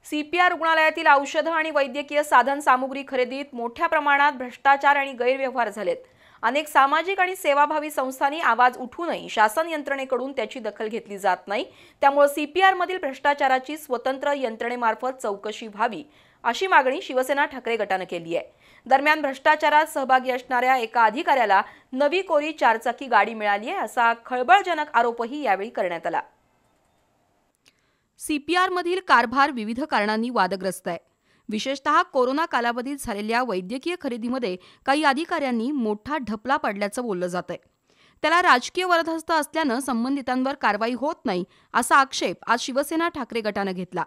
CPR रुग्णालयातील औषधं आणि वैद्यकीय साधन सामुग्री खरेदीत मोठ्या प्रमाणात भ्रष्टाचार आणि गैरव्यवहार झालेत। अनेक सामाजिक आणि सेवाभावी संस्थांनी आवाज उठवूनही शासन यंत्रणेकडून त्याची दखल घेतली जात नाही। त्यामुळे सीपीआर मधील भ्रष्टाचाराची स्वतंत्र यंत्रणेमार्फत चौकशी व्हावी अशी मागणी शिवसेना ठाकरे गटाने केली आहे। दरम्यान भ्रष्टाचारात सहभागी असणाऱ्या एका अधिकाऱ्याला नवी कोरी चारचाकी गाडी मिळाली आहे असा खळबळजनक आरोपही यावेळी करण्यात आला। सीपीआर मधील कारभार विविध कारणांनी वादग्रस्त आहे। विशेषतः कोरोना कालावधीत झालेल्या वैद्यकीय खरेदीमध्ये काही अधिकाऱ्यांनी मोठा ढपला पडल्याचं बोललं जातंय। त्याला राजकीय वरदहस्त असल्यानं संबंधितांवर कारवाई होत नाही असा आक्षेप आज शिवसेना ठाकरे गटानं घेतला।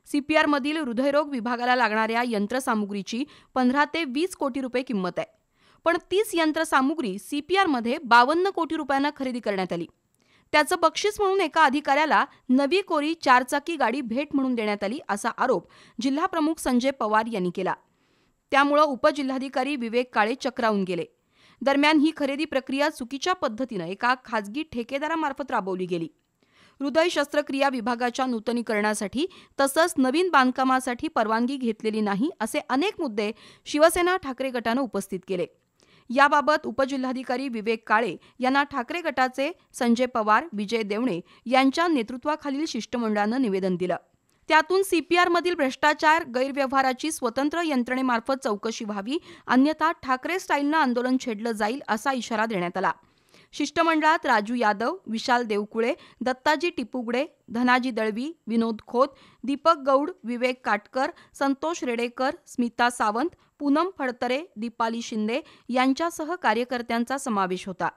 सीपीआर मधील हृदयरोग विभागाला लागणाऱ्या यंत्रसामुग्रीची 15 ते 20 कोटी रुपये किंमत आहे, पण तीच यंत्रसामुग्री सीपीआर मध्ये 52 कोटी रुपयांना खरेदी करण्यात आली। त्याचं बक्षीस म्हणून एका अधिकाऱ्याला नवी कोरी चारचाकी गाडी भेट म्हणून देण्यात आली असा आरोप जिल्हा प्रमुख संजय पवार यांनी केला। त्यामुळे उपजिल्हाधिकारी विवेक काळे चक्रावून गेले। दरम्यान ही खरेदी प्रक्रिया चुकीच्या पद्धतीने एका खासगी ठेकेदारामार्फत राबवली गेली। हृदय शस्त्रक्रिया विभागाच्या नूतनीकरणासाठी तसंच नवीन बांधकामासाठी परवानगी घेतलेली नाही असे अनेक मुद्दे शिवसेना ठाकरे गटानं उपस्थित केले। याबाबत उपजिल्हाधिकारी विवेक काळे यांना ठाकरे गटाचे संजय पवार, विजय देवणे यांच्या नेतृत्वाखालील शिष्टमंडळानं निवेदन दिलं। त्यातून सीपीआर मधील भ्रष्टाचार गैरव्यवहाराची स्वतंत्र यंत्रणेमार्फत चौकशी व्हावी, अन्यथा ठाकरे स्टाईलनं आंदोलन छेडलं जाईल असा इशारा देण्यात आला। शिष्टमंडळात राजू यादव, विशाल देवकुळे, दत्ताजी टिपुगडे, धनाजी दळवी, विनोद खोत, दीपक गौड, विवेक काटकर, संतोष रेडेकर, स्मिता सावंत, पूनम फडतरे, दीपाली शिंदे यांच्यासह कार्यकर्त्यांचा समावेश होता।